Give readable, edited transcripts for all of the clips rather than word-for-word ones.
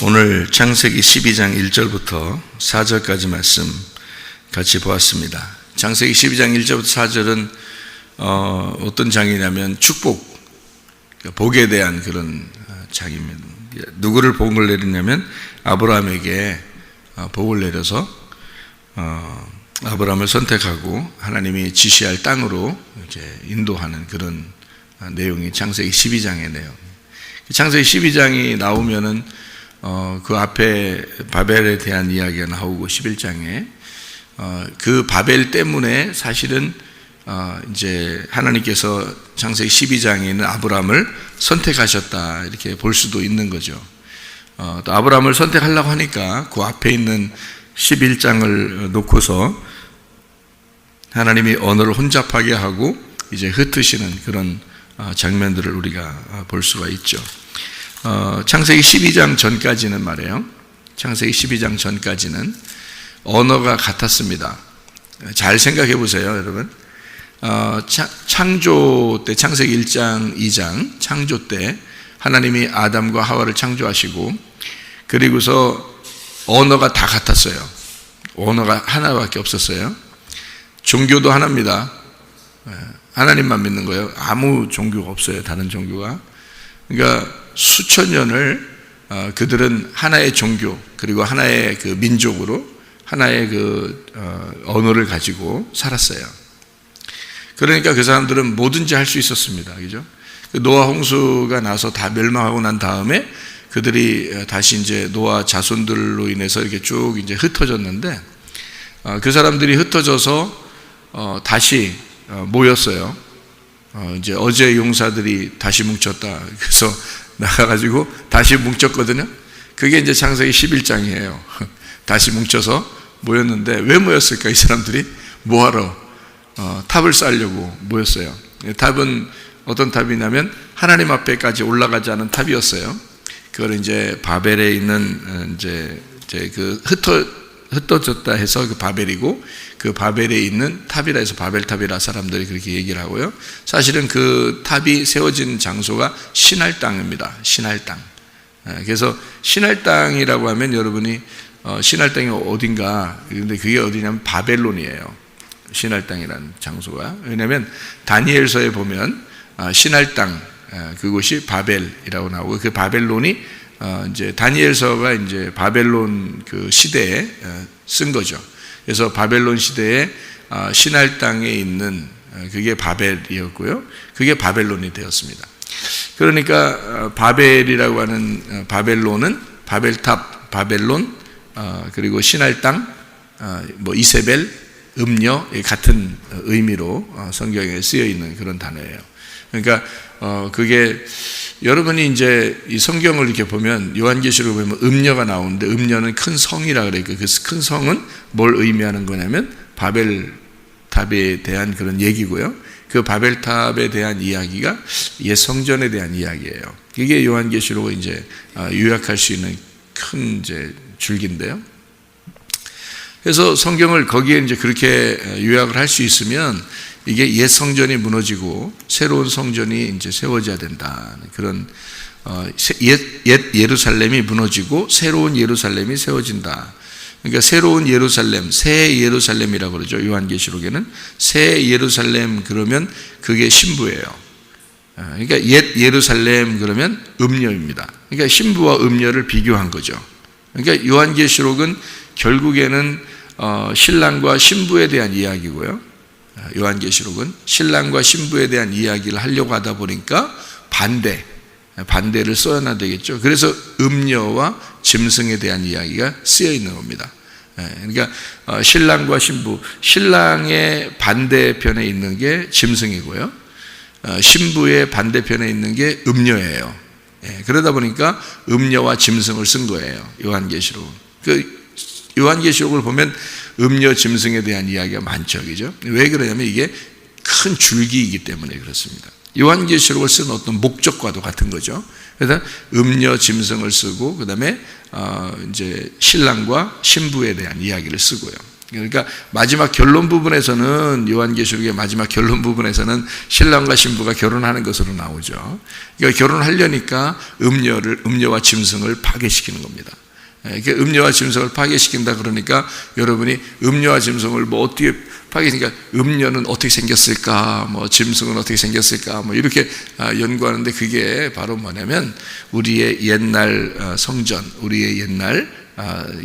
오늘 창세기 12장 1절부터 4절까지 말씀 같이 보았습니다. 창세기 12장 1절부터 4절은 어떤 장이냐면 축복, 복에 대한 그런 장입니다. 누구를 복을 내리냐면 아브라함에게 복을 내려서 아브라함을 선택하고 하나님이 지시할 땅으로 이제 인도하는 그런 내용이 창세기 12장의 내용. 창세기 12장이 나오면은 그 앞에 바벨에 대한 이야기가 나오고 11장에 그 바벨 때문에 사실은 이제 하나님께서 창세기 12장에 있는 아브라함을 선택하셨다 이렇게 볼 수도 있는 거죠. 또 아브라함을 선택하려고 하니까 그 앞에 있는 11장을 놓고서 하나님이 언어를 혼잡하게 하고 이제 흩으시는 그런 장면들을 우리가 볼 수가 있죠. 창세기 12장 전까지는 말이에요. 창세기 12장 전까지는 언어가 같았습니다. 잘 생각해 보세요, 여러분. 창조 때, 창세기 1장, 2장, 창조 때 하나님이 아담과 하와를 창조하시고 그리고서 언어가 다 같았어요. 언어가 하나밖에 없었어요. 종교도 하나입니다. 하나님만 믿는 거예요. 아무 종교가 없어요, 다른 종교가. 그러니까 수천 년을 그들은 하나의 종교 그리고 하나의 그 민족으로 하나의 그 언어를 가지고 살았어요. 그러니까 그 사람들은 뭐든지 할 수 있었습니다. 그죠? 노아 홍수가 나서 다 멸망하고 난 다음에 그들이 다시 이제 노아 자손들로 인해서 이렇게 쭉 이제 흩어졌는데 그 사람들이 흩어져서 다시 모였어요. 이제 어제 용사들이 다시 뭉쳤다. 그래서 나가가지고 다시 뭉쳤거든요. 그게 이제 창세기 11장이에요. 다시 뭉쳐서 모였는데 왜 모였을까? 이 사람들이 뭐하러? 탑을 쌓으려고 모였어요. 탑은 어떤 탑이냐면 하나님 앞에까지 올라가지 않은 탑이었어요. 그걸 이제 바벨에 있는 이제 그 흩어졌다 해서 그 바벨이고 그 바벨에 있는 탑이라 해서 바벨탑이라 사람들이 그렇게 얘기를 하고요. 사실은 그 탑이 세워진 장소가 신할 땅입니다. 신할 땅. 그래서 신할 땅이라고 하면 여러분이 신할 땅이 어딘가, 근데 그게 어디냐면 바벨론이에요. 신할 땅이라는 장소가. 왜냐하면 다니엘서에 보면 신할 땅, 그곳이 바벨이라고 나오고 그 바벨론이 이제 다니엘서가 이제 바벨론 그 시대에 쓴 거죠. 그래서 바벨론 시대에 신할 땅에 있는 그게 바벨이었고요. 그게 바벨론이 되었습니다. 그러니까 바벨이라고 하는 바벨론은 바벨탑, 바벨론, 그리고 신할 땅, 뭐 이세벨, 음녀 같은 의미로 성경에 쓰여 있는 그런 단어예요. 그러니까 그게 여러분이 이제 이 성경을 이렇게 보면 요한계시록을 보면 음녀가 나오는데 음녀는 큰 성이라 그래요. 그 큰 성은 뭘 의미하는 거냐면 바벨탑에 대한 그런 얘기고요. 그 바벨탑에 대한 이야기가 옛 성전에 대한 이야기예요. 이게 요한계시록을 이제 요약할 수 있는 큰 이제 줄기인데요. 그래서 성경을 거기에 이제 그렇게 요약을 할 수 있으면 이게 옛 성전이 무너지고 새로운 성전이 이제 세워져야 된다. 그런 옛 예루살렘이 무너지고 새로운 예루살렘이 세워진다. 그러니까 새로운 예루살렘, 새 예루살렘이라고 그러죠. 요한계시록에는 새 예루살렘 그러면 그게 신부예요. 그러니까 옛 예루살렘 그러면 음녀입니다. 그러니까 신부와 음녀를 비교한 거죠. 그러니까 요한계시록은 결국에는 신랑과 신부에 대한 이야기고요. 요한계시록은 신랑과 신부에 대한 이야기를 하려고 하다 보니까 반대를 써야 되겠죠. 그래서 음녀와 짐승에 대한 이야기가 쓰여 있는 겁니다. 그러니까 신랑과 신부, 신랑의 반대편에 있는 게 짐승이고요. 신부의 반대편에 있는 게 음녀예요. 그러다 보니까 음녀와 짐승을 쓴 거예요. 요한계시록은. 요한계시록을 보면 음녀 짐승에 대한 이야기가 많죠. 그죠? 왜 그러냐면 이게 큰 줄기이기 때문에 그렇습니다. 요한계시록을 쓴 어떤 목적과도 같은 거죠. 그래서 음녀 짐승을 쓰고 그다음에 이제 신랑과 신부에 대한 이야기를 쓰고요. 그러니까 마지막 결론 부분에서는, 요한계시록의 마지막 결론 부분에서는 신랑과 신부가 결혼하는 것으로 나오죠. 그러니까 결혼하려니까 음료와 짐승을 파괴시키는 겁니다. 그러니까 음료와 짐승을 파괴시킨다 그러니까 여러분이 음료와 짐승을 뭐 어떻게 파괴시키니까 음료는 어떻게 생겼을까, 뭐 짐승은 어떻게 생겼을까, 뭐 이렇게 연구하는데, 그게 바로 뭐냐면 우리의 옛날 성전, 우리의 옛날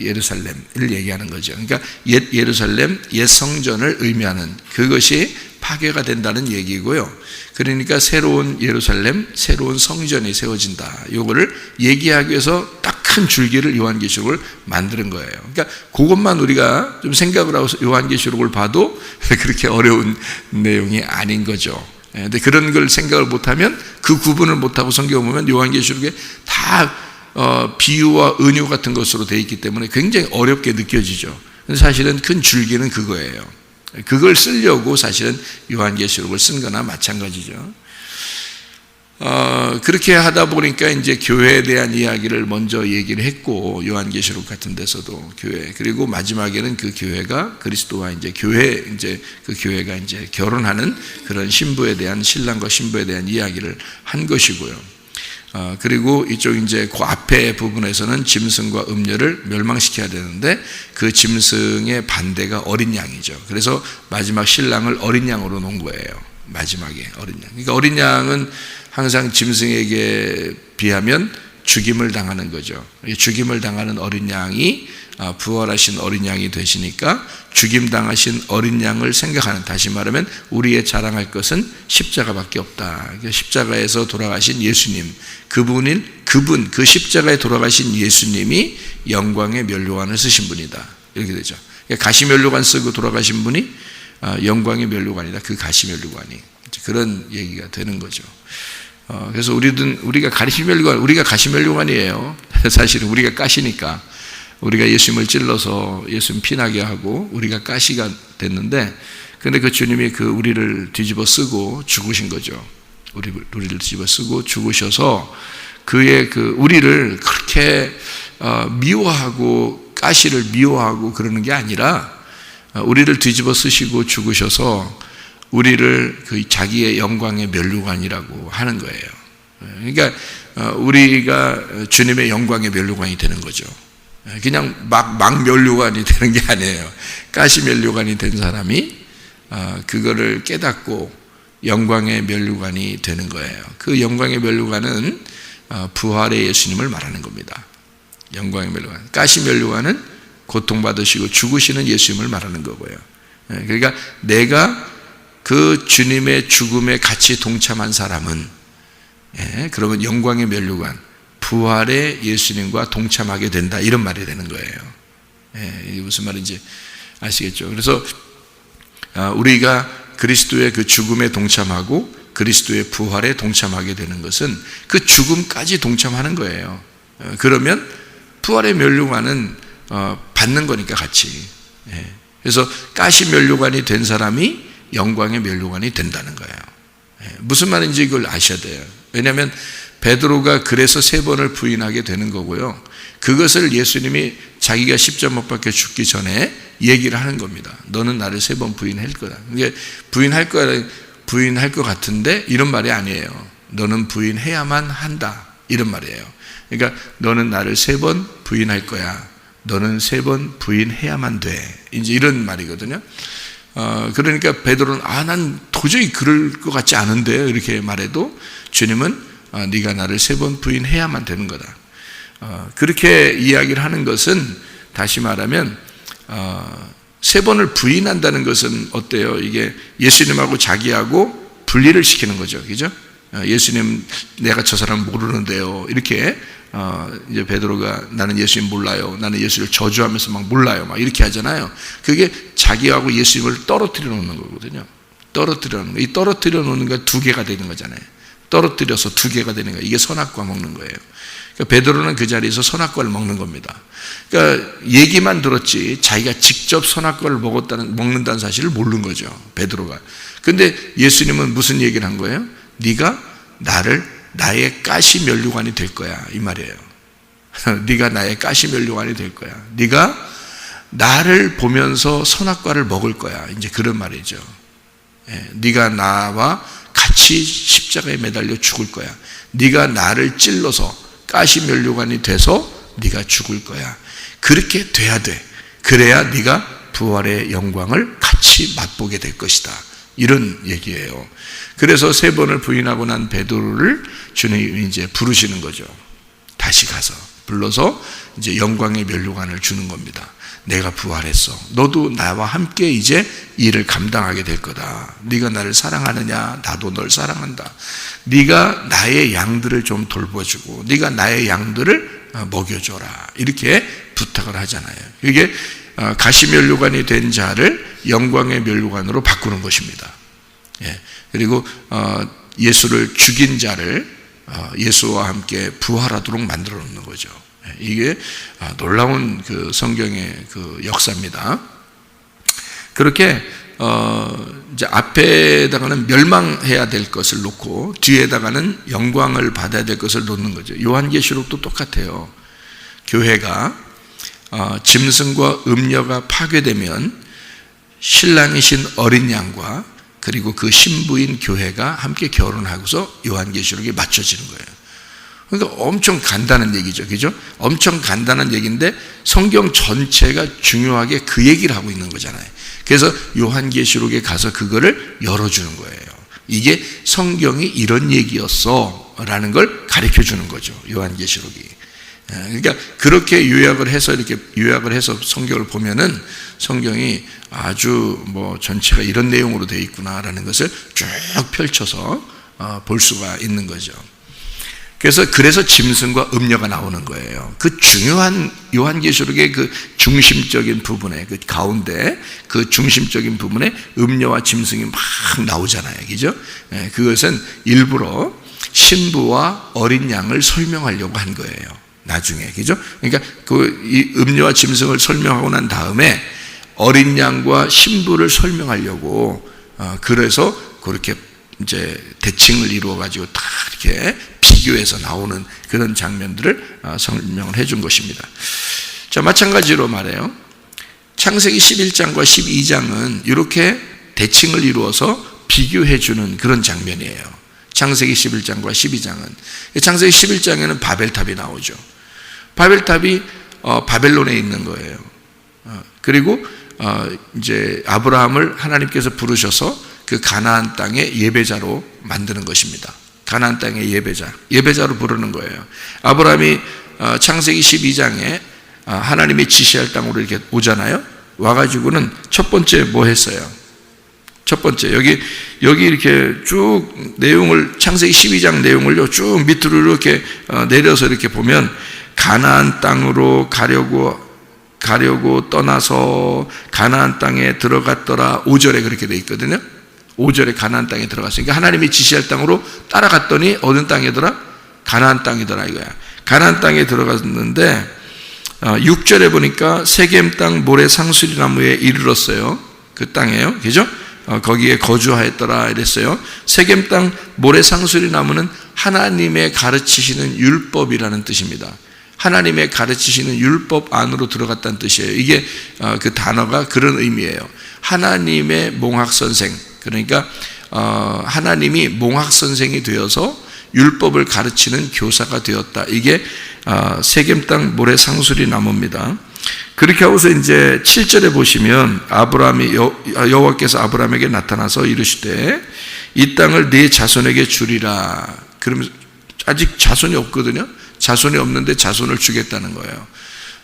예루살렘을 얘기하는 거죠. 그러니까 옛 예루살렘, 옛 성전을 의미하는, 그것이 파괴가 된다는 얘기고요. 그러니까 새로운 예루살렘, 새로운 성전이 세워진다. 요거를 얘기하기 위해서 딱 큰 줄기를 요한계시록을 만드는 거예요. 그러니까 그것만 우리가 좀 생각을 하고 요한계시록을 봐도 그렇게 어려운 내용이 아닌 거죠. 근데 그런 걸 생각을 못하면, 그 구분을 못하고 성경을 보면 요한계시록에 다 비유와 은유 같은 것으로 되어 있기 때문에 굉장히 어렵게 느껴지죠. 근데 사실은 큰 줄기는 그거예요. 그걸 쓰려고 사실은 요한계시록을 쓴 거나 마찬가지죠. 그렇게 하다 보니까 이제 교회에 대한 이야기를 먼저 얘기를 했고, 요한계시록 같은 데서도 교회, 그리고 마지막에는 그 교회가 그리스도와 이제 그 교회가 이제 결혼하는 그런 신부에 대한, 신랑과 신부에 대한 이야기를 한 것이고요. 그리고 이쪽 이제 그 앞에 부분에서는 짐승과 음녀를 멸망시켜야 되는데, 그 짐승의 반대가 어린 양이죠. 그래서 마지막 신랑을 어린 양으로 놓은 거예요. 마지막에 어린 양. 그러니까 어린 양은 항상 짐승에게 비하면 죽임을 당하는 거죠. 죽임을 당하는 어린 양이 부활하신 어린 양이 되시니까 죽임 당하신 어린 양을 생각하는, 다시 말하면 우리의 자랑할 것은 십자가밖에 없다. 십자가에서 돌아가신 예수님, 그분 그 십자가에 돌아가신 예수님이 영광의 면류관을 쓰신 분이다. 이렇게 되죠. 가시면류관 쓰고 돌아가신 분이 영광의 면류관이다. 그 가시면류관이 그런 얘기가 되는 거죠. 그래서 우리가 가시면류관이에요. 사실은 우리가 가시니까, 우리가 예수님을 찔러서 예수님 피나게 하고 우리가 가시가 됐는데, 근데 그 주님이 우리를 뒤집어 쓰고 죽으신 거죠. 우리를 뒤집어 쓰고 죽으셔서 그의 우리를 그렇게 미워하고 가시를 미워하고 그러는 게 아니라, 우리를 뒤집어 쓰시고 죽으셔서 우리를 자기의 영광의 면류관이라고 하는 거예요. 그러니까 우리가 주님의 영광의 면류관이 되는 거죠. 그냥 막 면류관이 되는 게 아니에요. 가시 면류관이 된 사람이 그거를 깨닫고 영광의 면류관이 되는 거예요. 그 영광의 면류관은 부활의 예수님을 말하는 겁니다. 영광의 면류관. 가시 면류관은 고통받으시고 죽으시는 예수님을 말하는 거고요. 그러니까 내가 그 주님의 죽음에 같이 동참한 사람은, 그러면 영광의 면류관, 부활의 예수님과 동참하게 된다, 이런 말이 되는 거예요. 이게 무슨 말인지 아시겠죠? 그래서 우리가 그리스도의 그 죽음에 동참하고 그리스도의 부활에 동참하게 되는 것은 그 죽음까지 동참하는 거예요. 그러면 부활의 면류관은 받는 거니까 같이. 그래서 가시 면류관이 된 사람이 영광의 면류관이 된다는 거예요. 무슨 말인지 이걸 아셔야 돼요. 왜냐하면 베드로가 그래서 3번을 부인하게 되는 거고요. 그것을 예수님이 자기가 십자가 못 박혀 죽기 전에 얘기를 하는 겁니다. 너는 나를 3번 부인할 거다. 이게 부인할 것 같은데 이런 말이 아니에요. 너는 부인해야만 한다, 이런 말이에요. 그러니까 너는 나를 3번 부인할 거야. 너는 3번 부인해야만 돼. 이제 이런 말이거든요. 그러니까 베드로는 난 도저히 그럴 것 같지 않은데 이렇게 말해도 주님은 네가 나를 3번 부인해야만 되는 거다. 그렇게 이야기를 하는 것은, 다시 말하면 3번을 부인한다는 것은 어때요? 이게 예수님하고 자기하고 분리를 시키는 거죠. 그죠? 예수님, 내가 저 사람 모르는데요, 이렇게 이제 베드로가 나는 예수님 몰라요, 나는 예수를 저주하면서 막 몰라요, 막 이렇게 하잖아요. 그게 자기하고 예수님을 떨어뜨려 놓는 거거든요. 떨어뜨려 놓는 거. 이 떨어뜨려 놓는 거 2개가 되는 거잖아요. 떨어뜨려서 2개가 되는 거예요. 이게 선악과 먹는 거예요. 그러니까 베드로는 그 자리에서 선악과를 먹는 겁니다. 그러니까 얘기만 들었지 자기가 직접 선악과를 먹는다는 사실을 모르는 거죠, 베드로가. 근데 예수님은 무슨 얘기를 한 거예요? 네가 나의 가시 면류관이 될 거야, 이 말이에요. 네가 나의 가시 면류관이 될 거야. 네가 나를 보면서 선악과를 먹을 거야. 이제 그런 말이죠. 네가 나와 같이 십자가에 매달려 죽을 거야. 네가 나를 찔러서 가시면류관이 돼서 네가 죽을 거야. 그렇게 돼야 돼. 그래야 네가 부활의 영광을 같이 맛보게 될 것이다. 이런 얘기예요. 그래서 3번을 부인하고 난 베드로를 주님이 이제 부르시는 거죠. 다시 가서 불러서 이제 영광의 면류관을 주는 겁니다. 내가 부활했어. 너도 나와 함께 이제 일을 감당하게 될 거다. 네가 나를 사랑하느냐? 나도 널 사랑한다. 네가 나의 양들을 좀 돌봐주고 네가 나의 양들을 먹여줘라. 이렇게 부탁을 하잖아요. 이게 가시면류관이 된 자를 영광의 면류관으로 바꾸는 것입니다. 그리고 예수를 죽인 자를 예수와 함께 부활하도록 만들어 놓는 거죠. 이게 놀라운 그 성경의 그 역사입니다. 그렇게 이제 앞에다가는 멸망해야 될 것을 놓고 뒤에다가는 영광을 받아야 될 것을 놓는 거죠. 요한계시록도 똑같아요. 교회가 짐승과 음녀가 파괴되면 신랑이신 어린 양과 그리고 그 신부인 교회가 함께 결혼하고서 요한계시록에 맞춰지는 거예요. 그러니까 엄청 간단한 얘기죠. 그죠? 엄청 간단한 얘기인데 성경 전체가 중요하게 그 얘기를 하고 있는 거잖아요. 그래서 요한계시록에 가서 그거를 열어주는 거예요. 이게 성경이 이런 얘기였어 라는 걸 가르쳐 주는 거죠. 요한계시록이. 그러니까 그렇게 요약을 해서 이렇게 요약을 해서 성경을 보면은 성경이 아주 뭐 전체가 이런 내용으로 되어 있구나라는 것을 쭉 펼쳐서 볼 수가 있는 거죠. 그래서 짐승과 음녀가 나오는 거예요. 그 중요한 요한계시록의 그 중심적인 부분에 그 가운데 그 중심적인 부분에 음녀와 짐승이 막 나오잖아요. 그죠? 그것은 일부러 신부와 어린 양을 설명하려고 한 거예요. 나중에. 그죠? 그러니까 이 음녀와 짐승을 설명하고 난 다음에 어린 양과 신부를 설명하려고 그래서 그렇게 이제 대칭을 이루어 가지고 다 이렇게 비교해서 나오는 그런 장면들을 설명을 해준 것입니다. 자, 마찬가지로 말해요. 창세기 11장과 12장은 이렇게 대칭을 이루어서 비교해 주는 그런 장면이에요. 창세기 11장과 12장은 창세기 11장에는 바벨탑이 나오죠. 바벨탑이 바벨론에 있는 거예요. 그리고 이제 아브라함을 하나님께서 부르셔서 그 가나안 땅의 예배자로 만드는 것입니다. 가나안 땅의 예배자로 부르는 거예요. 아브라함이 창세기 12장에 하나님이 지시할 땅으로 이렇게 오잖아요. 와가지고는 첫 번째 뭐 했어요? 첫 번째 여기 이렇게 쭉 내용을 창세기 12장 내용을요 쭉 밑으로 이렇게 내려서 이렇게 보면 가나안 땅으로 가려고 떠나서 가나안 땅에 들어갔더라. 5절에 그렇게 돼 있거든요. 5절에 가나안 땅에 들어갔으니까 하나님이 지시할 땅으로 따라갔더니 어느 땅이더라? 가나안 땅이더라 이거야. 가나안 땅에 들어갔는데 6절에 보니까 세겜 땅 모래 상수리 나무에 이르렀어요. 그 땅이에요. 그죠? 거기에 거주하였더라 이랬어요. 세겜 땅 모래 상수리 나무는 하나님의 가르치시는 율법이라는 뜻입니다. 하나님의 가르치시는 율법 안으로 들어갔다는 뜻이에요. 이게 그 단어가 그런 의미예요. 하나님의 몽학선생, 그러니까 하나님이 몽학선생이 되어서 율법을 가르치는 교사가 되었다. 이게 세겜 땅 모래 상수리 나무입니다. 그렇게 하고서 이제 7절에 보시면 여호와께서 아브라함에게 나타나서 이르시되 이 땅을 네 자손에게 주리라. 그러면 아직 자손이 없거든요. 자손이 없는데 자손을 주겠다는 거예요.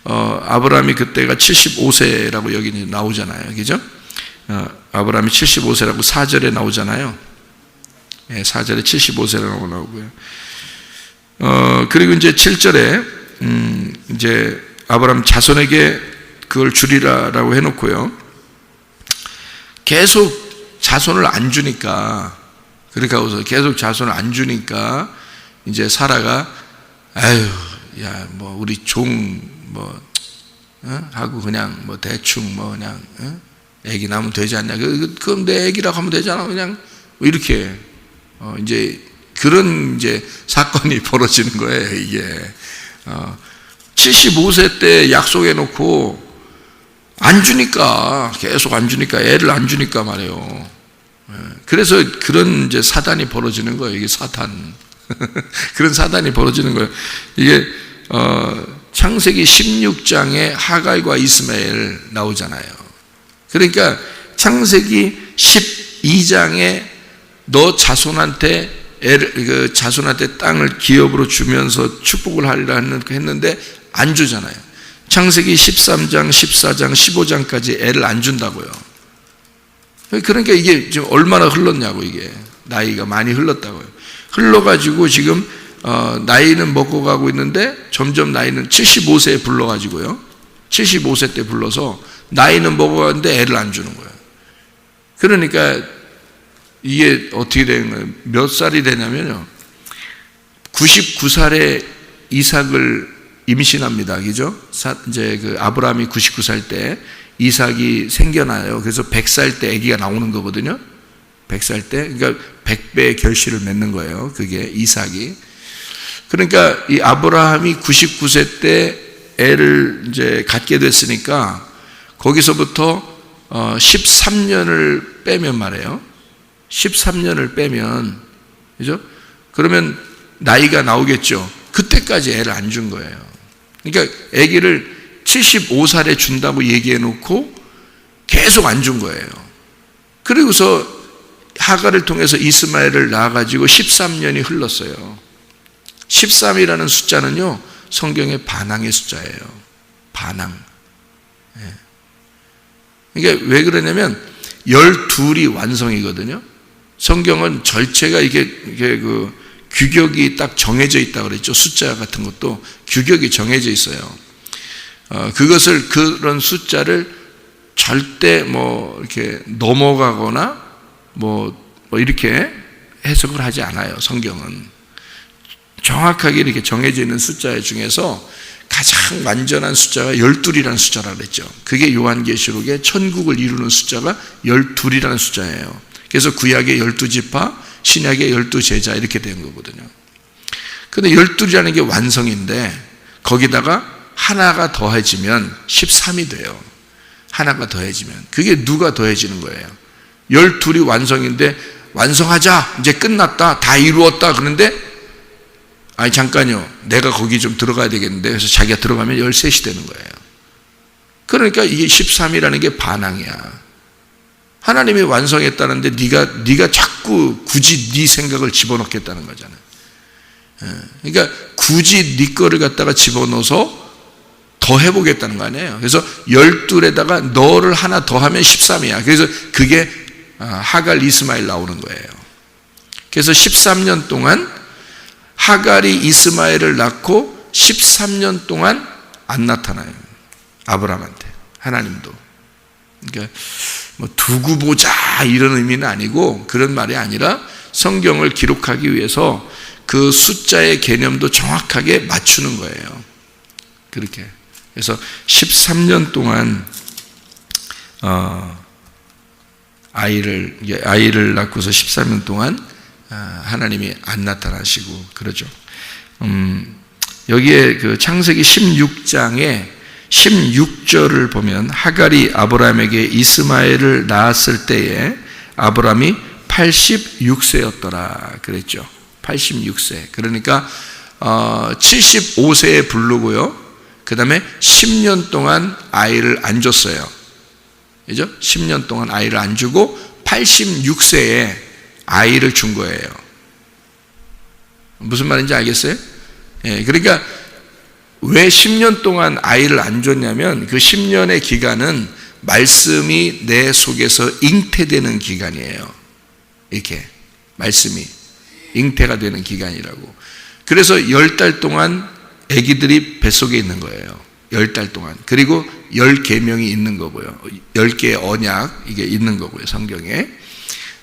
아브라함이 그때가 75세라고 여기 나오잖아요. 그죠? 아브라함이 75세라고 4절에 나오잖아요. 4절에 75세라고 나오고요. 그리고 이제 7절에 이제 아브라함 자손에게 그걸 주리라라고 해놓고요. 계속 자손을 안 주니까, 그러니까 계속 자손을 안 주니까 이제 사라가 아유, 야, 뭐 우리 하고 그냥 뭐 대충 뭐 그냥 애기 낳으면 되지 않냐? 그럼 내 애기라고 하면 되잖아. 그냥 이렇게 이제 그런 이제 사건이 벌어지는 거예요. 이게 75세 때 약속해 놓고 안 주니까, 계속 안 주니까, 애를 안 주니까 말이에요. 그래서 그런 이제 사단이 벌어지는 거예요. 이게 사탄. 그런 사단이 벌어지는 거예요. 이게, 창세기 16장에 하갈과 이스마엘 나오잖아요. 그러니까 창세기 12장에 너 자손한테 자손한테 땅을 기업으로 주면서 축복을 하리라 했는데 안 주잖아요. 창세기 13장, 14장, 15장까지 애를 안 준다고요. 그러니까 이게 지금 얼마나 흘렀냐고, 이게. 나이가 많이 흘렀다고요. 흘러가지고 지금, 나이는 먹고 가고 있는데 점점 나이는 75세에 불러가지고요. 75세 때 불러서 나이는 먹어가는데 애를 안 주는 거예요. 그러니까 이게 어떻게 되는 거예요? 몇 살이 되냐면요. 99살에 이삭을 임신합니다. 그죠? 이제 그 아브라함이 99살 때 이삭이 생겨나요. 그래서 100살 때 아기가 나오는 거거든요. 100살 때. 그러니까 100배의 결실을 맺는 거예요. 그게 이삭이. 그러니까 이 아브라함이 99세 때 애를 이제 갖게 됐으니까 거기서부터 13년을 빼면 말이에요. 13년을 빼면, 그죠? 그러면 나이가 나오겠죠. 그때까지 애를 안 준 거예요. 그러니까 아기를 75살에 준다고 얘기해 놓고 계속 안 준 거예요. 그리고서 하갈을 통해서 이스마엘을 낳아가지고 13년이 흘렀어요. 13이라는 숫자는요, 성경의 반항의 숫자예요. 반항. 그러니까 왜 그러냐면 12이 완성이거든요. 성경은 절체가 이게 그 규격이 딱 정해져 있다고 그랬죠. 숫자 같은 것도 규격이 정해져 있어요. 그것을, 그런 숫자를 절대 뭐 이렇게 넘어가거나 뭐 이렇게 해석을 하지 않아요. 성경은 정확하게 이렇게 정해져 있는 숫자 중에서 가장 완전한 숫자가 12이라는 숫자라고 그랬죠. 그게 요한계시록에 천국을 이루는 숫자가 12이라는 숫자예요. 그래서 구약의 12지파, 신약의 12제자 이렇게 된 거거든요. 근데 12이라는 게 완성인데 거기다가 하나가 더해지면 13이 돼요. 하나가 더해지면. 그게 누가 더해지는 거예요? 12이 완성인데 완성하자, 이제 끝났다, 다 이루었다. 그런데 아니 잠깐요, 내가 거기 좀 들어가야 되겠는데, 그래서 자기가 들어가면 13이 되는 거예요. 그러니까 이게 13이라는 게 반항이야. 하나님이 완성했다는데 네가 자꾸 굳이 네 생각을 집어넣겠다는 거잖아요. 그러니까 굳이 네 거를 갖다가 집어넣어서 더 해보겠다는 거 아니에요. 그래서 12에다가 너를 하나 더 하면 13이야. 그래서 그게 하갈 이스마엘 나오는 거예요. 그래서 13년 동안 하갈이 이스마엘을 낳고 13년 동안 안 나타나요. 아브라함한테. 하나님도. 그러니까 뭐 두고 보자 이런 의미는 아니고, 그런 말이 아니라 성경을 기록하기 위해서 그 숫자의 개념도 정확하게 맞추는 거예요. 그렇게. 그래서 13년 동안 아이를 낳고서 13년 동안 하나님이 안 나타나시고 그러죠. 여기에 그 창세기 16장에 16절을 보면 하갈이 아브라함에게 이스마엘을 낳았을 때에 아브라함이 86세였더라 그랬죠. 86세. 그러니까 75세에 부르고요. 그 다음에 10년 동안 아이를 안 줬어요. 그죠? 10년 동안 아이를 안 주고 86세에 아이를 준 거예요. 무슨 말인지 알겠어요? 예, 그러니까 왜 10년 동안 아이를 안 줬냐면 그 10년의 기간은 말씀이 내 속에서 잉태되는 기간이에요. 이렇게 말씀이 잉태가 되는 기간이라고. 그래서 10달 동안 아기들이 뱃속에 있는 거예요. 10달 동안. 그리고 10계명이 있는 거고요. 10개의 언약 이게 있는 거고요. 성경에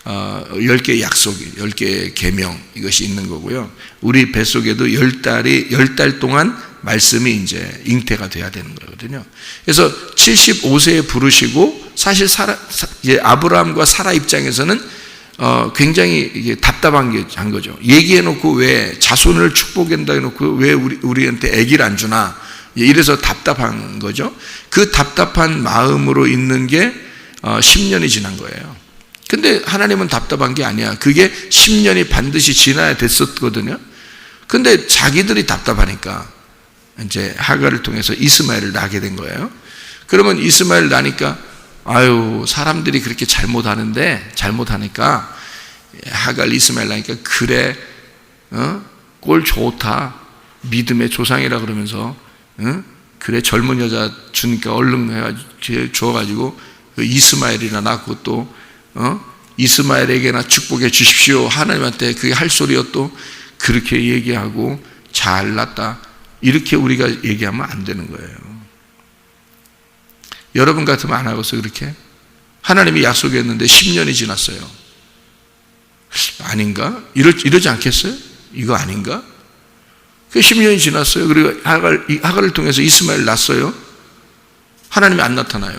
10개의 약속, 10개의 계명 이것이 있는 거고요. 우리 뱃속에도 10달 동안 말씀이 이제 잉태가 돼야 되는 거거든요. 그래서 75세에 부르시고, 사실 아브라함과 사라 입장에서는 굉장히 이게 답답한 게 한 거죠. 얘기해놓고 왜 자손을 축복한다 해놓고 왜 우리한테 아기를 안 주나? 이래서 답답한 거죠. 그 답답한 마음으로 있는 게 10년이 지난 거예요. 근데 하나님은 답답한 게 아니야. 그게 10년이 반드시 지나야 됐었거든요. 근데 자기들이 답답하니까 이제 하갈을 통해서 이스마엘을 낳게 된 거예요. 그러면 이스마엘 낳으니까 아유, 사람들이 그렇게 잘못하니까 하갈 이스마엘 낳으니까 그래, 꼴 좋다, 믿음의 조상이라 그러면서, 그래, 젊은 여자 주니까 얼른 줘가지고 이스마엘이나 낳고 또 이스마엘에게나 축복해 주십시오. 하나님한테 그게 할 소리요. 또 그렇게 얘기하고 잘났다, 이렇게 우리가 얘기하면 안 되는 거예요. 여러분 같으면 안 하고서 그렇게 하나님이 약속했는데 10년이 지났어요. 아닌가? 이러지 않겠어요? 이거 아닌가? 10년이 지났어요. 그리고 하갈을 통해서 이스마엘 낳았어요. 하나님이 안 나타나요.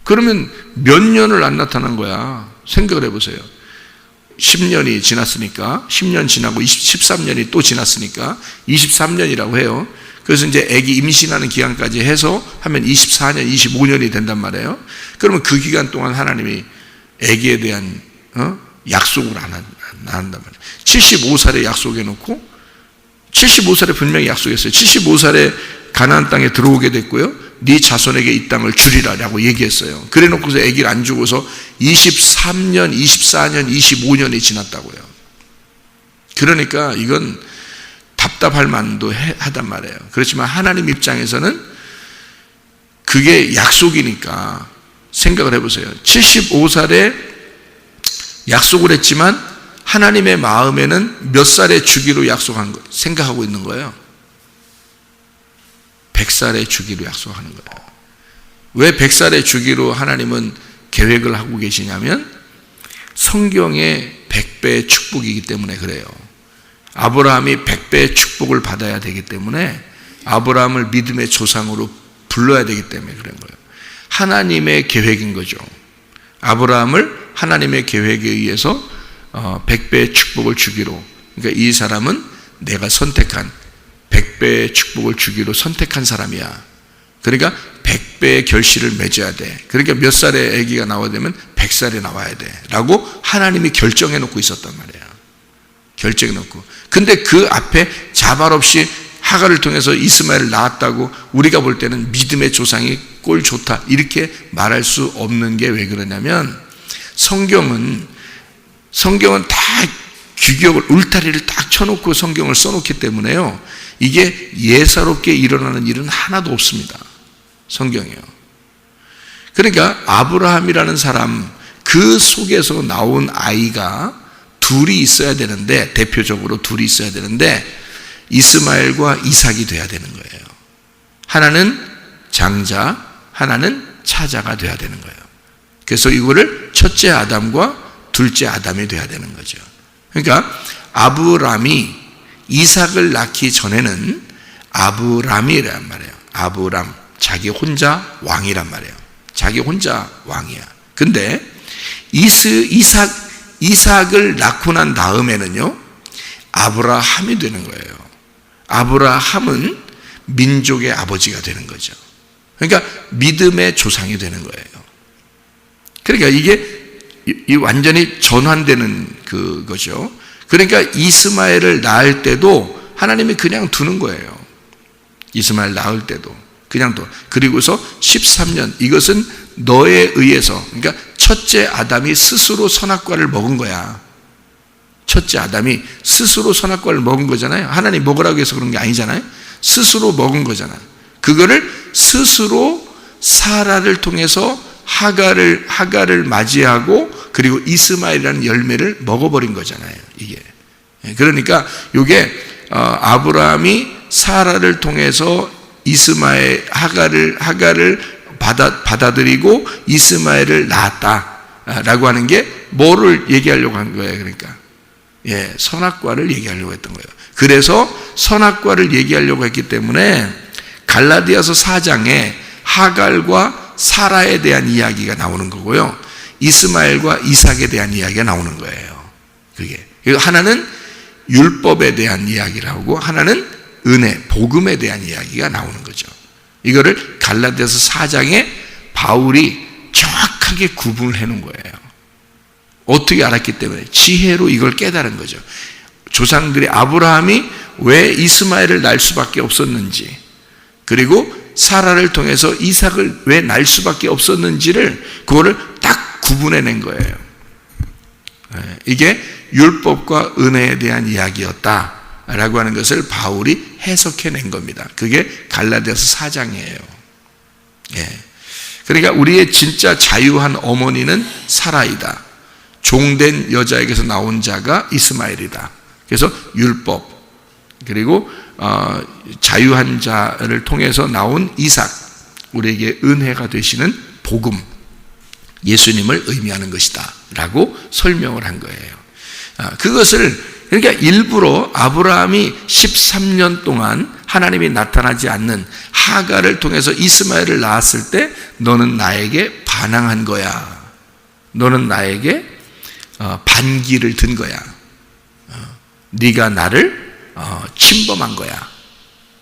그러면 몇 년을 안 나타난 거야? 생각을 해보세요. 10년이 지났으니까, 10년 지나고 13년이 또 지났으니까 23년이라고 해요. 그래서 이제 아기 임신하는 기간까지 해서 하면 24년, 25년이 된단 말이에요. 그러면 그 기간 동안 하나님이 아기에 대한 약속을 안 한단 말이에요. 75살에 약속해 놓고, 75살에 분명히 약속했어요. 75살에 가나안 땅에 들어오게 됐고요. 네 자손에게 이 땅을 주리라라고 얘기했어요. 그래 놓고서 아기를 안 주고서 23년, 24년, 25년이 지났다고요. 그러니까 이건 답답할 만도 하단 말이에요. 그렇지만 하나님 입장에서는 그게 약속이니까 생각을 해보세요. 75살에 약속을 했지만 하나님의 마음에는 몇 살에 주기로 약속한 거 생각하고 있는 거예요. 100살에 주기로 약속하는 거예요. 왜 100살에 주기로 하나님은 계획을 하고 계시냐면 성경의 100배의 축복이기 때문에 그래요. 아브라함이 100배의 축복을 받아야 되기 때문에 아브라함을 믿음의 조상으로 불러야 되기 때문에 그런 거예요. 하나님의 계획인 거죠. 아브라함을 하나님의 계획에 의해서 100배의 축복을 주기로, 그러니까 이 사람은 내가 선택한 100배의 축복을 주기로 선택한 사람이야. 그러니까 100배의 결실을 맺어야 돼. 그러니까 몇 살에 아기가 나와야 되면 100살에 나와야 돼 라고 하나님이 결정해 놓고 있었단 말이야. 결정해 놓고. 근데 그 앞에 자발 없이 하갈을 통해서 이스마엘을 낳았다고 우리가 볼 때는 믿음의 조상이 꼴 좋다 이렇게 말할 수 없는 게 왜 그러냐면 성경은 다 규격을, 울타리를 딱 쳐놓고 성경을 써놓기 때문에요. 이게 예사롭게 일어나는 일은 하나도 없습니다. 성경이요. 그러니까 아브라함이라는 사람, 그 속에서 나온 아이가 둘이 있어야 되는데, 대표적으로 둘이 있어야 되는데 이스마엘과 이삭이 돼야 되는 거예요. 하나는 장자, 하나는 차자가 돼야 되는 거예요. 그래서 이거를 첫째 아담과 둘째 아담이 돼야 되는 거죠. 그러니까 아브람이 이삭을 낳기 전에는 아브람이란 말이에요. 아브람, 자기 혼자 왕이란 말이에요. 자기 혼자 왕이야. 근데 이삭을 낳고 난 다음에는요, 아브라함이 되는 거예요. 아브라함은 민족의 아버지가 되는 거죠. 그러니까 믿음의 조상이 되는 거예요. 그러니까 이게 완전히 전환되는 그거죠. 그러니까 이스마엘을 낳을 때도 하나님이 그냥 두는 거예요. 이스마엘 낳을 때도 그냥 둬. 그리고서 13년, 이것은 너에 의해서, 그러니까 첫째 아담이 스스로 선악과를 먹은 거야. 첫째 아담이 스스로 선악과를 먹은 거잖아요. 하나님 먹으라고 해서 그런 게 아니잖아요. 스스로 먹은 거잖아요. 그거를 스스로 사라를 통해서 하갈을 맞이하고 그리고 이스마엘이라는 열매를 먹어버린 거잖아요. 이게. 그러니까 이게 아브라함이 사라를 통해서 이스마엘 하갈을 받아들이고 이스마엘을 낳았다라고 하는 게 뭐를 얘기하려고 한 거예요. 그러니까 선악과를 얘기하려고 했던 거예요. 그래서 선악과를 얘기하려고 했기 때문에 갈라디아서 4장에 하갈과 사라에 대한 이야기가 나오는 거고요, 이스마엘과 이삭에 대한 이야기가 나오는 거예요. 그게 하나는 율법에 대한 이야기를 하고 하나는 은혜, 복음에 대한 이야기가 나오는 거죠. 이거를 갈라디아서 4장에 바울이 정확하게 구분을 해놓은 거예요. 어떻게 알았기 때문에? 지혜로 이걸 깨달은 거죠. 조상들이 아브라함이 왜 이스마엘을 낳을 수밖에 없었는지, 그리고 사라를 통해서 이삭을 왜 낳을 수밖에 없었는지를 그거를 딱 구분해낸 거예요. 이게 율법과 은혜에 대한 이야기였다라고 하는 것을 바울이 해석해낸 겁니다. 그게 갈라디아서 4장이에요. 그러니까 우리의 진짜 자유한 어머니는 사라이다. 종된 여자에게서 나온 자가 이스마엘이다. 그래서 율법, 그리고 자유한 자를 통해서 나온 이삭, 우리에게 은혜가 되시는 복음, 예수님을 의미하는 것이다 라고 설명을 한 거예요. 그것을, 그러니까 일부러 아브라함이 13년 동안 하나님이 나타나지 않는 하갈을 통해서 이스마엘을 낳았을 때 너는 나에게 반항한 거야, 너는 나에게 반기를 든 거야, 네가 나를 침범한 거야.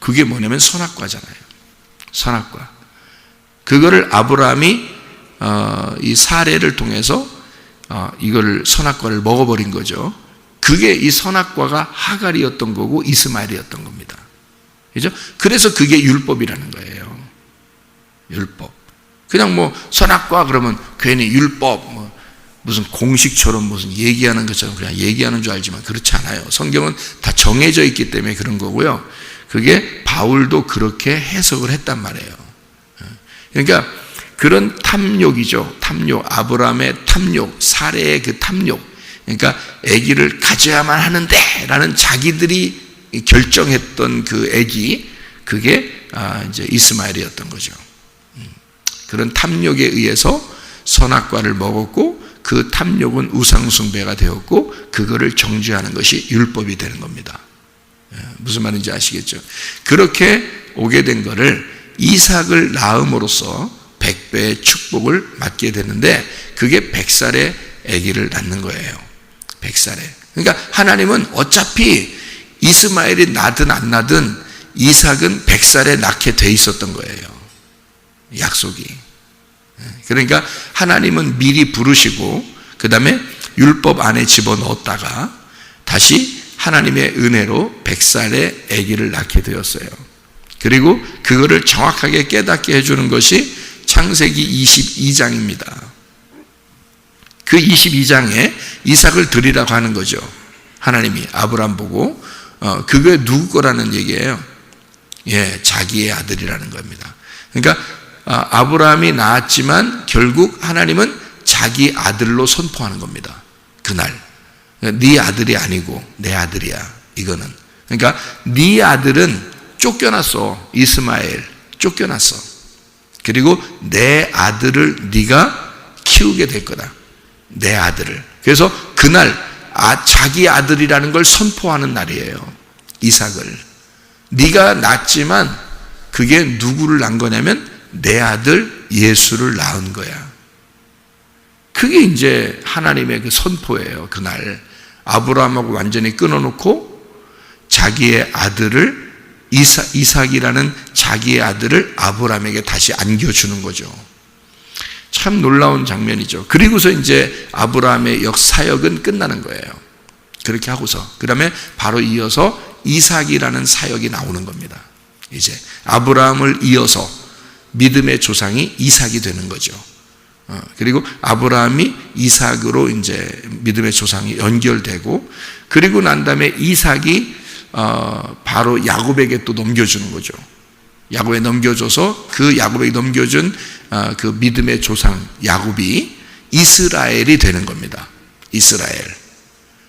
그게 뭐냐면 선악과잖아요. 선악과. 그거를 아브라함이 이 사례를 통해서 이걸 선악과를 먹어버린 거죠. 그게 이 선악과가 하갈이었던 거고 이스마엘이었던 겁니다. 그죠? 그래서 그게 율법이라는 거예요. 율법. 그냥 뭐 선악과 그러면 괜히 율법, 무슨 공식처럼 무슨 얘기하는 것처럼 그냥 얘기하는 줄 알지만 그렇지 않아요. 성경은 다 정해져 있기 때문에 그런 거고요. 그게 바울도 그렇게 해석을 했단 말이에요. 그러니까 그런 탐욕이죠. 탐욕, 아브라함의 탐욕, 사례의 그 탐욕. 그러니까 아기를 가져야만 하는데 라는 자기들이 결정했던 그 아기, 그게 이제 이스마엘이었던 거죠. 그런 탐욕에 의해서 선악과를 먹었고 그 탐욕은 우상숭배가 되었고 그거를 정죄하는 것이 율법이 되는 겁니다. 무슨 말인지 아시겠죠? 그렇게 오게 된 거를 이삭을 낳음으로써 100배의 축복을 받게 되는데 그게 100살의 아기를 낳는 거예요. 100살에. 그러니까 하나님은 어차피 이스마엘이 나든 안 나든 이삭은 100살에 낳게 돼 있었던 거예요. 약속이. 그러니까 하나님은 미리 부르시고 그 다음에 율법 안에 집어넣었다가 다시 하나님의 은혜로 100살의 아기를 낳게 되었어요. 그리고 그거를 정확하게 깨닫게 해주는 것이 창세기 22장입니다. 그 22장에 이삭을 드리라고 하는 거죠. 하나님이 아브라함 보고 그게 누구 거라는 얘기예요. 자기의 아들이라는 겁니다. 그러니까 아브라함이 낳았지만 결국 하나님은 자기 아들로 선포하는 겁니다. 그날 네 아들이 아니고 내 아들이야. 이거는 그러니까 네 아들은 쫓겨났어. 이스마엘 쫓겨났어. 그리고 내 아들을 네가 키우게 될 거다. 내 아들을. 그래서 그날 자기 아들이라는 걸 선포하는 날이에요. 이삭을. 네가 낳았지만 그게 누구를 낳은 거냐면 내 아들 예수를 낳은 거야. 그게 이제 하나님의 그 선포예요. 그날 아브라함하고 완전히 끊어놓고 자기의 아들을 이삭이라는 자기의 아들을 아브라함에게 다시 안겨주는 거죠. 참 놀라운 장면이죠. 그리고서 이제 아브라함의 역사역은 끝나는 거예요. 그렇게 하고서 그 다음에 바로 이어서 이삭이라는 사역이 나오는 겁니다. 이제 아브라함을 이어서 믿음의 조상이 이삭이 되는 거죠. 그리고 아브라함이 이삭으로 이제 믿음의 조상이 연결되고 그리고 난 다음에 이삭이 바로 야곱에게 또 넘겨주는 거죠. 야곱에 넘겨줘서 그 야곱에게 넘겨준 그 믿음의 조상 야곱이 이스라엘이 되는 겁니다. 이스라엘.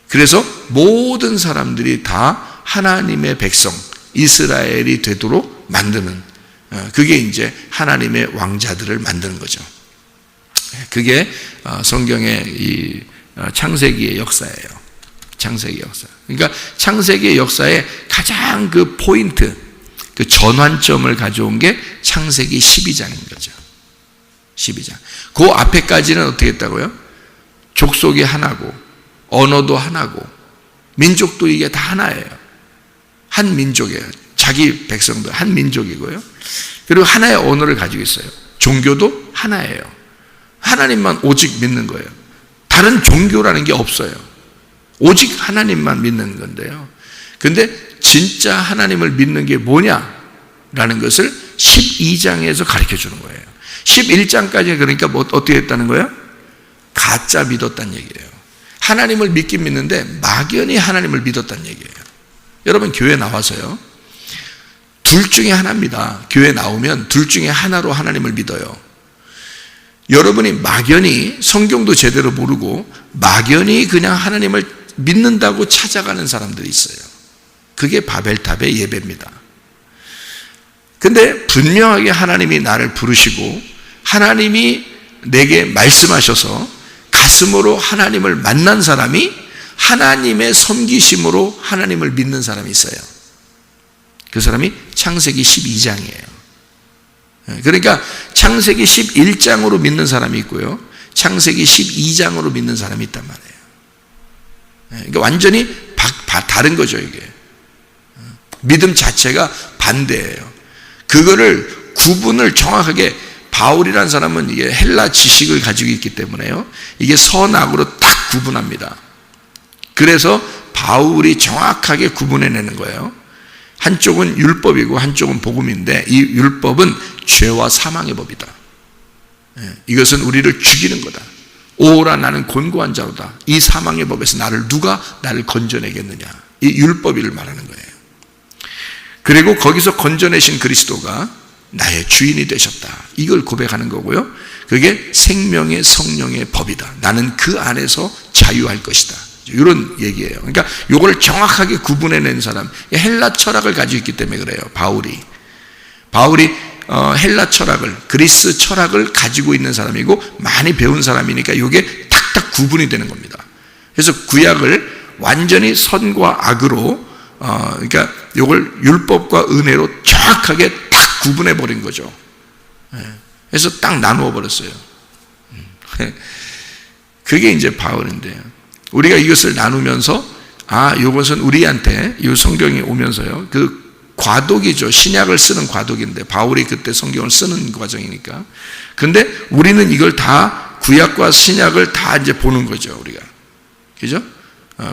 그래서 모든 사람들이 다 하나님의 백성 이스라엘이 되도록 만드는 그게 이제 하나님의 왕자들을 만드는 거죠. 그게 성경의 이 창세기의 역사예요. 창세기 역사. 그러니까 창세기의 역사의 가장 그 포인트, 그 전환점을 가져온 게 창세기 12장인 거죠. 12장. 그 앞에까지는 어떻게 했다고요? 족속이 하나고 언어도 하나고 민족도 이게 다 하나예요. 한 민족이에요. 자기 백성들, 한 민족이고요. 그리고 하나의 언어를 가지고 있어요. 종교도 하나예요. 하나님만 오직 믿는 거예요. 다른 종교라는 게 없어요. 오직 하나님만 믿는 건데요. 근데 진짜 하나님을 믿는 게 뭐냐라는 것을 12장에서 가르쳐 주는 거예요. 11장까지 그러니까 뭐 어떻게 했다는 거예요? 가짜 믿었다는 얘기예요. 하나님을 믿긴 믿는데 막연히 하나님을 믿었다는 얘기예요. 여러분 교회 나와서요, 둘 중에 하나입니다. 교회 나오면 둘 중에 하나로 하나님을 믿어요. 여러분이 막연히 성경도 제대로 모르고 막연히 그냥 하나님을 믿는다고 찾아가는 사람들이 있어요. 그게 바벨탑의 예배입니다. 근데 분명하게 하나님이 나를 부르시고 하나님이 내게 말씀하셔서 가슴으로 하나님을 만난 사람이 하나님의 섬기심으로 하나님을 믿는 사람이 있어요. 그 사람이 창세기 12장이에요. 그러니까 창세기 11장으로 믿는 사람이 있고요, 창세기 12장으로 믿는 사람이 있단 말이에요. 그러니까 완전히 다른 거죠. 이게 믿음 자체가 반대예요. 그거를 구분을 정확하게, 바울이라는 사람은 이게 헬라 지식을 가지고 있기 때문에요, 이게 선악으로 딱 구분합니다. 그래서 바울이 정확하게 구분해내는 거예요. 한쪽은 율법이고 한쪽은 복음인데, 이 율법은 죄와 사망의 법이다. 이것은 우리를 죽이는 거다. 오라 나는 곤고한 자로다. 이 사망의 법에서 누가 나를 건져내겠느냐. 이 율법을 말하는 거예요. 그리고 거기서 건져내신 그리스도가 나의 주인이 되셨다. 이걸 고백하는 거고요. 그게 생명의 성령의 법이다. 나는 그 안에서 자유할 것이다. 이런 얘기예요. 그러니까 이걸 정확하게 구분해낸 사람, 헬라 철학을 가지고 있기 때문에 그래요. 바울이 헬라 철학을, 그리스 철학을 가지고 있는 사람이고 많이 배운 사람이니까 이게 탁탁 구분이 되는 겁니다. 그래서 구약을 완전히 선과 악으로 그러니까 이걸 율법과 은혜로 정확하게 딱 구분해 버린 거죠. 그래서 딱 나누어 버렸어요. 그게 이제 바울인데요. 우리가 이것을 나누면서 이것은 우리한테 이 성경이 오면서요, 그 과도기죠. 신약을 쓰는 과도기인데 바울이 그때 성경을 쓰는 과정이니까. 근데 우리는 이걸 다 구약과 신약을 다 이제 보는 거죠, 우리가. 그죠?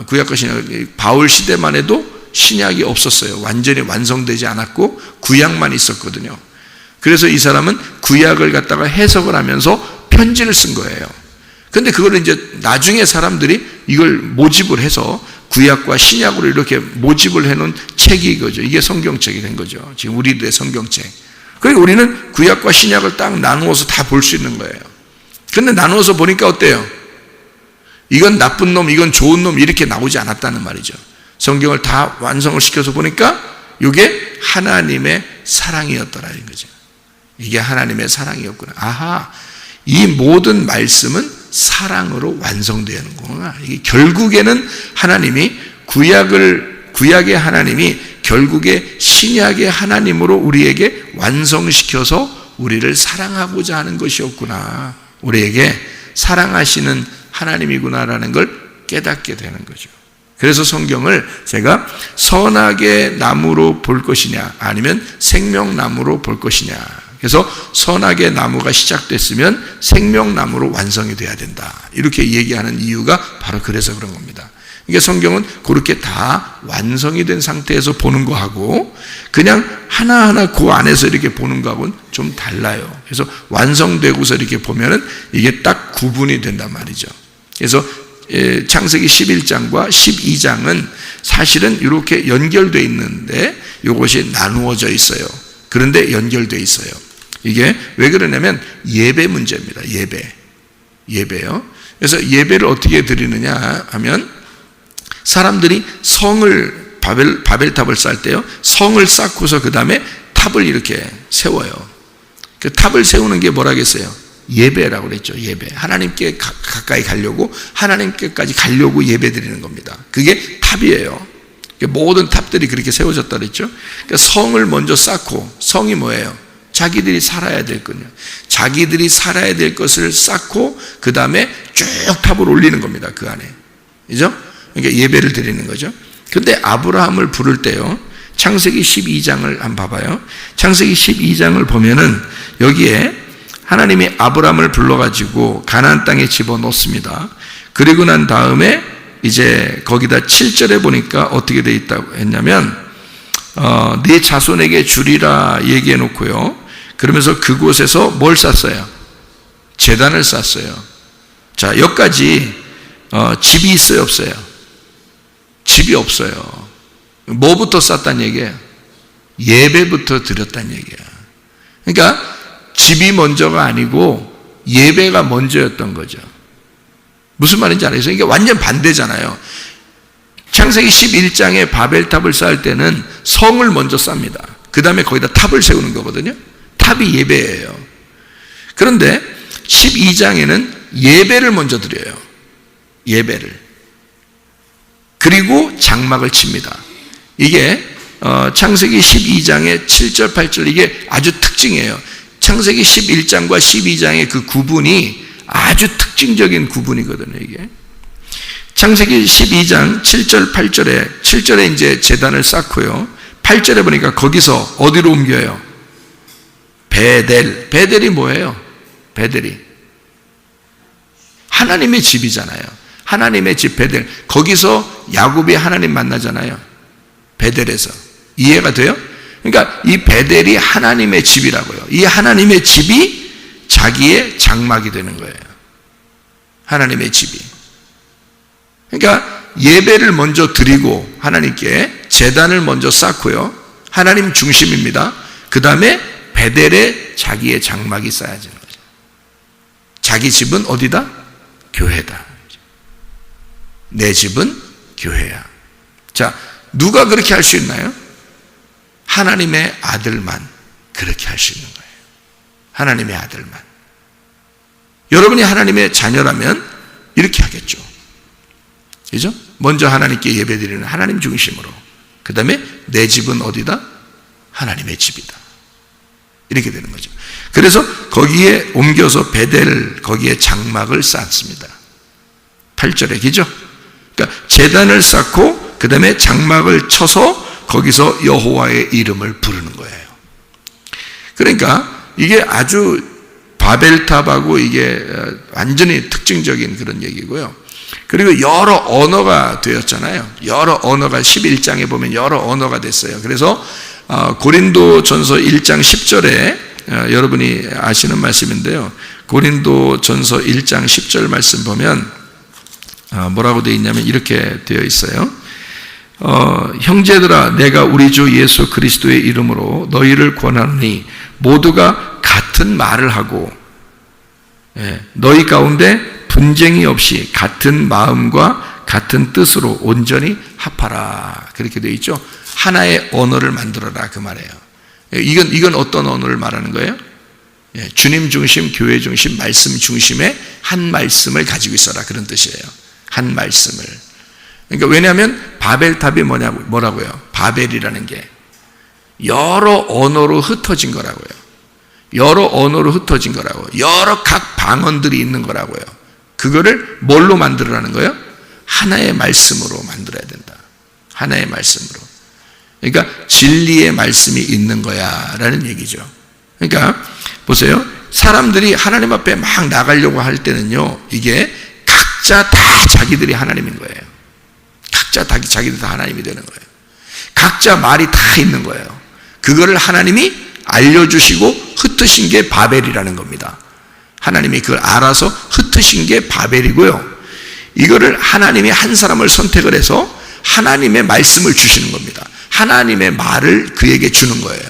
구약과 신약, 바울 시대만 해도 신약이 없었어요. 완전히 완성되지 않았고 구약만 있었거든요. 그래서 이 사람은 구약을 갖다가 해석을 하면서 편지를 쓴 거예요. 근데 그걸 이제 나중에 사람들이 이걸 모집을 해서 구약과 신약으로 이렇게 모집을 해놓은 책이 이거죠. 이게 성경책이 된 거죠. 지금 우리들의 성경책. 그러니까 우리는 구약과 신약을 딱 나누어서 다 볼 수 있는 거예요. 근데 나누어서 보니까 어때요? 이건 나쁜 놈, 이건 좋은 놈 이렇게 나오지 않았다는 말이죠. 성경을 다 완성을 시켜서 보니까 이게 하나님의 사랑이었더라는 거죠. 이게 하나님의 사랑이었구나. 아하, 이 모든 말씀은 사랑으로 완성되는구나. 이게 결국에는 하나님이 구약의 하나님이 결국에 신약의 하나님으로 우리에게 완성시켜서 우리를 사랑하고자 하는 것이었구나. 우리에게 사랑하시는 하나님이구나라는 걸 깨닫게 되는 거죠. 그래서 성경을 제가 선악의 나무로 볼 것이냐 아니면 생명나무로 볼 것이냐, 그래서 선악의 나무가 시작됐으면 생명나무로 완성이 돼야 된다, 이렇게 얘기하는 이유가 바로 그래서 그런 겁니다. 그러니까 성경은 그렇게 다 완성이 된 상태에서 보는 거하고 그냥 하나하나 그 안에서 이렇게 보는 거하고는 좀 달라요. 그래서 완성되고서 이렇게 보면은 이게 딱 구분이 된단 말이죠. 그래서 창세기 11장과 12장은 사실은 이렇게 연결되어 있는데 이것이 나누어져 있어요. 그런데 연결되어 있어요. 이게 왜 그러냐면 예배 문제입니다. 예배요. 그래서 예배를 어떻게 드리느냐 하면 사람들이 성을 바벨탑을 쌓을 때요, 성을 쌓고서 그 다음에 탑을 이렇게 세워요. 그 탑을 세우는 게 뭐라겠어요? 예배라고 그랬죠. 예배. 하나님께 가까이 가려고, 하나님께까지 가려고 예배 드리는 겁니다. 그게 탑이에요. 모든 탑들이 그렇게 세워졌다 그랬죠. 그러니까 성을 먼저 쌓고, 성이 뭐예요? 자기들이 살아야 될 거냐. 자기들이 살아야 될 것을 쌓고 그 다음에 쭉 탑을 올리는 겁니다. 그 안에. 그죠? 그러니까 예배를 드리는 거죠. 근데 아브라함을 부를 때요, 창세기 12장을 한번 봐봐요. 창세기 12장을 보면은 여기에 하나님이 아브라함을 불러가지고 가나안 땅에 집어넣습니다. 그리고 난 다음에 이제 거기다 7절에 보니까 어떻게 돼 있다고 했냐면 네 자손에게 주리라 얘기해 놓고요. 그러면서 그곳에서 뭘 쌓았어요? 제단을 쌓았어요. 자, 여기까지 집이 있어요, 없어요? 집이 없어요. 뭐부터 쌓았다는 얘기예요? 예배부터 드렸다는 얘기야. 그러니까 집이 먼저가 아니고 예배가 먼저였던 거죠. 무슨 말인지 알아요? 이게 완전 반대잖아요. 창세기 11장에 바벨탑을 쌓을 때는 성을 먼저 쌉니다. 그 다음에 거기다 탑을 세우는 거거든요. 탑이 예배예요. 그런데 12장에는 예배를 먼저 드려요. 예배를. 그리고 장막을 칩니다. 이게 창세기 12장의 7절, 8절 이게 아주 특징이에요. 창세기 11장과 12장의 그 구분이 아주 특징적인 구분이거든요, 이게. 창세기 12장 7절, 8절에 7절에 이제 제단을 쌓고요. 8절에 보니까 거기서 어디로 옮겨요? 베델. 베델이 뭐예요? 베델이 하나님의 집이잖아요. 하나님의 집 베델. 거기서 야곱이 하나님 만나잖아요. 베델에서. 이해가 돼요? 그러니까 이 베델이 하나님의 집이라고요. 이 하나님의 집이 자기의 장막이 되는 거예요. 하나님의 집이. 그러니까 예배를 먼저 드리고 하나님께 제단을 먼저 쌓고요. 하나님 중심입니다. 그 다음에 베델에 자기의 장막이 쌓여지는 거죠. 자기 집은 어디다? 교회다. 내 집은 교회야. 자, 누가 그렇게 할 수 있나요? 하나님의 아들만 그렇게 할 수 있는 거예요. 하나님의 아들만. 여러분이 하나님의 자녀라면 이렇게 하겠죠. 그죠? 먼저 하나님께 예배드리는 하나님 중심으로. 그 다음에 내 집은 어디다? 하나님의 집이다. 이렇게 되는 거죠. 그래서 거기에 옮겨서 베델, 거기에 장막을 쌓습니다. 8절에 기죠? 그러니까 제단을 쌓고 그 다음에 장막을 쳐서 거기서 여호와의 이름을 부르는 거예요. 그러니까 이게 아주 바벨탑하고 이게 완전히 특징적인 그런 얘기고요. 그리고 여러 언어가 되었잖아요. 여러 언어가 11장에 보면 여러 언어가 됐어요. 그래서 고린도전서 1장 10절에 여러분이 아시는 말씀인데요. 고린도전서 1장 10절 말씀 보면 뭐라고 되어 있냐면 이렇게 되어 있어요. 형제들아 내가 우리 주 예수 그리스도의 이름으로 너희를 권하노니 모두가 같은 말을 하고 너희 가운데 분쟁이 없이 같은 마음과 같은 뜻으로 온전히 합하라. 그렇게 되어 있죠. 하나의 언어를 만들어라 그 말이에요. 이건 어떤 언어를 말하는 거예요? 주님 중심, 교회 중심, 말씀 중심의 한 말씀을 가지고 있어라 그런 뜻이에요. 한 말씀을. 그러니까 왜냐하면 바벨탑이 뭐라고요? 바벨이라는 게 여러 언어로 흩어진 거라고요. 여러 언어로 흩어진 거라고. 여러 각 방언들이 있는 거라고요. 그거를 뭘로 만들어라는 거예요? 하나의 말씀으로 만들어야 된다. 하나의 말씀으로. 그러니까 진리의 말씀이 있는 거야 라는 얘기죠. 그러니까 보세요. 사람들이 하나님 앞에 막 나가려고 할 때는요, 이게 각자 다 자기들이 하나님인 거예요. 각자 자기들 다 하나님이 되는 거예요. 각자 말이 다 있는 거예요. 그거를 하나님이 알려주시고 흩으신 게 바벨이라는 겁니다. 하나님이 그걸 알아서 흩으신 게 바벨이고요. 이거를 하나님이 한 사람을 선택을 해서 하나님의 말씀을 주시는 겁니다. 하나님의 말을 그에게 주는 거예요.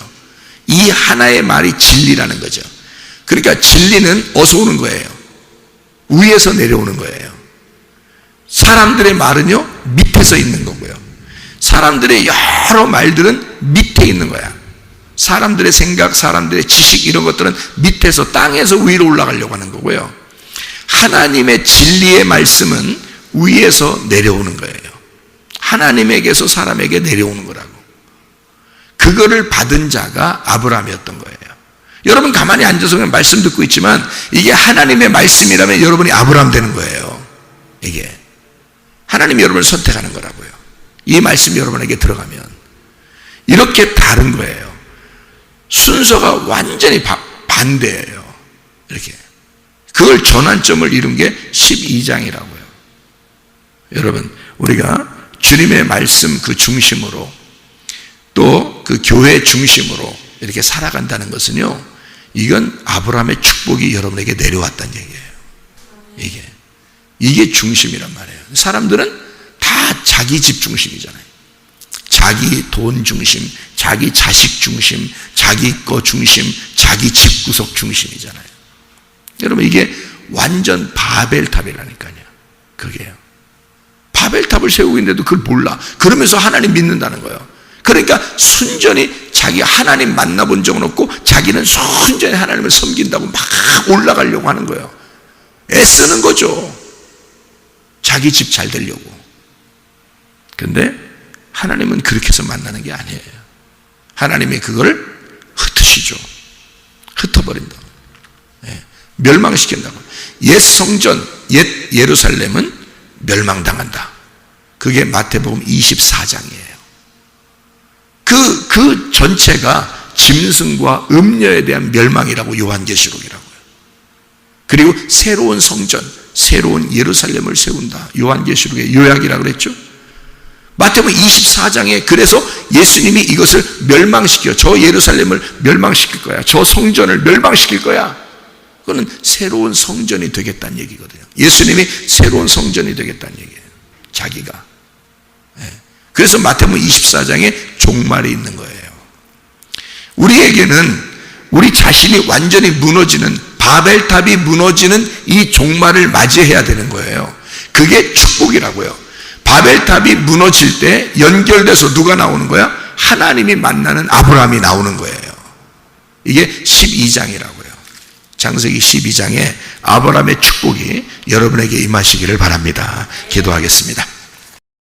이 하나의 말이 진리라는 거죠. 그러니까 진리는 어디서 오는 거예요? 위에서 내려오는 거예요. 사람들의 말은요, 밑에서 있는 거고요. 사람들의 여러 말들은 밑에 있는 거야. 사람들의 생각, 사람들의 지식 이런 것들은 밑에서 땅에서 위로 올라가려고 하는 거고요. 하나님의 진리의 말씀은 위에서 내려오는 거예요. 하나님에게서 사람에게 내려오는 거라고. 그거를 받은 자가 아브라함이었던 거예요. 여러분 가만히 앉아서 그냥 말씀 듣고 있지만 이게 하나님의 말씀이라면 여러분이 아브라함 되는 거예요. 이게 하나님이 여러분을 선택하는 거라고요. 이 말씀이 여러분에게 들어가면 이렇게 다른 거예요. 순서가 완전히 반대예요. 이렇게. 그걸 전환점을 이룬 게 12장이라고요. 여러분, 우리가 주님의 말씀 그 중심으로 또 그 교회 중심으로 이렇게 살아간다는 것은요, 이건 아브라함의 축복이 여러분에게 내려왔다는 얘기예요. 이게 중심이란 말이에요. 사람들은 다 자기 집 중심이잖아요. 자기 돈 중심, 자기 자식 중심, 자기 거 중심, 자기 집구석 중심이잖아요. 여러분, 이게 완전 바벨탑이라니까요. 그게요. 바벨탑을 세우고 있는데도 그걸 몰라. 그러면서 하나님 믿는다는 거예요. 그러니까 순전히 자기 하나님 만나본 적은 없고 자기는 순전히 하나님을 섬긴다고 막 올라가려고 하는 거예요. 애쓰는 거죠. 자기 집 잘 되려고. 근데 하나님은 그렇게 해서 만나는 게 아니에요. 하나님이 그걸 흩으시죠. 흩어버린다. 멸망시킨다고. 옛 성전, 옛 예루살렘은 멸망당한다. 그게 마태복음 24장이에요. 그 전체가 짐승과 음녀에 대한 멸망이라고 요한계시록이라고요. 그리고 새로운 성전, 새로운 예루살렘을 세운다. 요한계시록의 요약이라고 그랬죠. 마태복음 24장에 그래서 예수님이 이것을 멸망시켜, 저 예루살렘을 멸망시킬 거야, 저 성전을 멸망시킬 거야. 그거는 새로운 성전이 되겠다는 얘기거든요. 예수님이 새로운 성전이 되겠다는 얘기예요. 자기가. 그래서 마태복음 24장에 종말이 있는 거예요. 우리에게는 우리 자신이 완전히 무너지는, 바벨탑이 무너지는 이 종말을 맞이해야 되는 거예요. 그게 축복이라고요. 바벨탑이 무너질 때 연결돼서 누가 나오는 거야? 하나님이 만나는 아브라함이 나오는 거예요. 이게 12장이라고요. 창세기 12장에 아브라함의 축복이 여러분에게 임하시기를 바랍니다. 기도하겠습니다.